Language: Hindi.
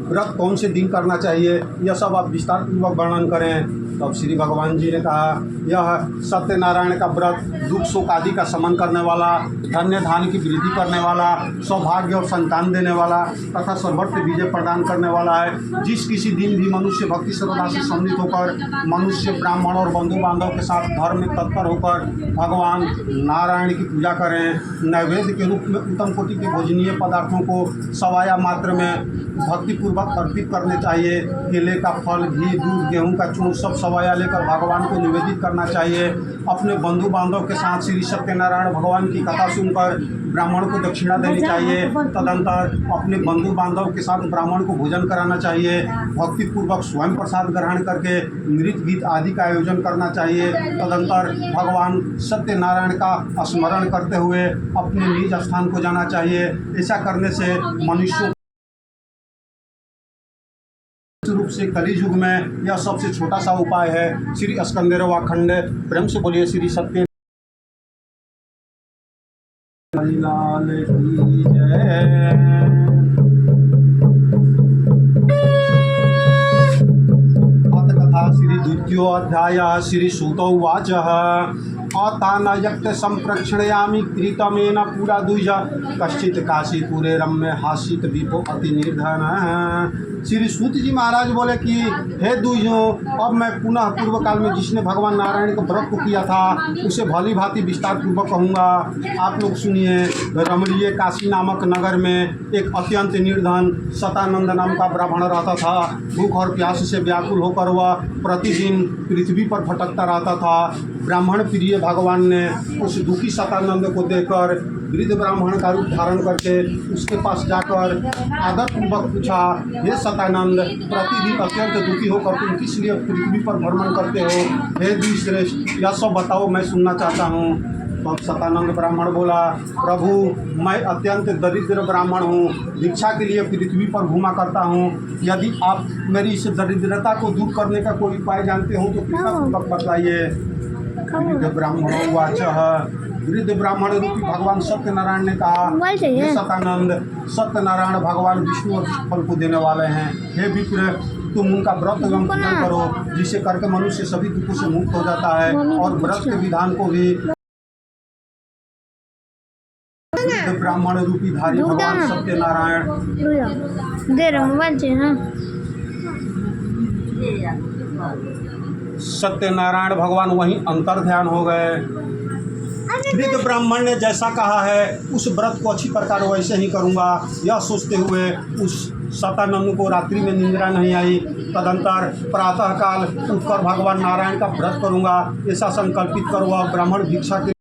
व्रत कौन से दिन करना चाहिए, यह सब आप विस्तार पूर्वक वर्णन करें। तब श्री भगवान जी ने कहा, यह सत्यनारायण का व्रत दुख शोक आदि का शमन करने वाला, धन्य धान की वृद्धि करने वाला, सौभाग्य और संतान देने वाला तथा सर्वत्र विजय प्रदान करने वाला है। जिस किसी दिन भी मनुष्य भक्ति श्रद्धा से सम्मिलित होकर मनुष्य ब्राह्मण और बंधु बांधव के साथ धर्म में तत्पर होकर भगवान नारायण की पूजा करें, नैवेद्य के रूप में उत्तम कोटि के भोजनीय पदार्थों को सवाया मात्र में भक्तिपूर्वक अर्पित करने चाहिए। केले का फल, घी, दूध, गेहूं का चूर्ण सब सवाया लेकर भगवान को निवेदित करना चाहिए। अपने बंधु बांधव के साथ श्री सत्यनारायण भगवान की कथा सुनकर ब्राह्मण को दक्षिणा देनी चाहिए। तदंतर अपने बंधु बांधव के साथ ब्राह्मण को भोजन कराना चाहिए। भक्तिपूर्वक स्वयं प्रसाद ग्रहण करके नृत्य गीत आदि का आयोजन करना चाहिए। तदंतर भगवान सत्यनारायण का स्मरण करते हुए अपने निज स्थान को जाना चाहिए। ऐसा करने से मनुष्यों रूप से कलि युग में यह सबसे छोटा सा उपाय है। श्री स्कंदेरवा खंड। प्रेम से बोलिए श्री सत्य लाल की जय। अथ श्री द्वितीयोऽध्याय। श्री सूत उवाच अतानयक्त संप्रक्षणयामि कृतमेन पुरा द्विज कश्चित् काशीपुरे रम्य हासित विपो अति निर्धन। श्री सूत जी महाराज बोले कि हे द्विजों, अब मैं पुनः पूर्व काल में जिसने भगवान नारायण के व्रत को किया था उसे भली भांति विस्तार पूर्वक कहूँगा। आप लोग सुनिए। रमणीय काशी नामक नगर में एक अत्यंत निर्धन सतानंद नाम का ब्राह्मण रहता था। भूख और प्यास से व्याकुल होकर वह प्रतिदिन पृथ्वी पर भटकता रहता था। ब्राह्मण प्रिय भगवान ने उस दुखी सतानंद को देखकर वृद्ध ब्राह्मण का रूप धारण करके उसके पास जाकर आदरपूर्वक पूछा, हे सतानंद, प्रतिदिन अत्यंत दुखी होकर तुम किस लिए पृथ्वी पर भ्रमण करते हो? हे द्विश्रेष्ठ, यह सब बताओ, मैं सुनना चाहता हूँ। तब सतानंद ब्राह्मण बोला, प्रभु, मैं अत्यंत दरिद्र ब्राह्मण हूँ, भिक्षा के लिए पृथ्वी पर घूमा करता हूँ। यदि आप मेरी इस दरिद्रता को दूर करने का कोई उपाय जानते हो तो कृपया पूर्वक बताइए। वृद्ध ब्राह्मण उवाच। वृद्ध ब्राह्मण रूपी भगवान सत्यनारायण ने कहा, हे सतानंद, सत्यनारायण भगवान विष्णु और फल को देने वाले हैं। हे विप्र, तुम उनका व्रत एवं पूजन करो, जिससे करके मनुष्य सभी दुखों से मुक्त हो जाता है और व्रत के विधान को भी ब्राह्मण रूपी धारी भगवान सत्यनारायण सत्यनारायण भगवान वहीं अंतर ध्यान हो गए। वृद्ध ब्राह्मण ने जैसा कहा है उस व्रत को अच्छी प्रकार वैसे ही करूँगा, यह सोचते हुए उस सतानंद को रात्रि में निंद्रा नहीं आई। तदंतर प्रातःकाल उठकर भगवान नारायण का व्रत करूँगा ऐसा संकल्पित कर वह ब्राह्मण भिक्षा के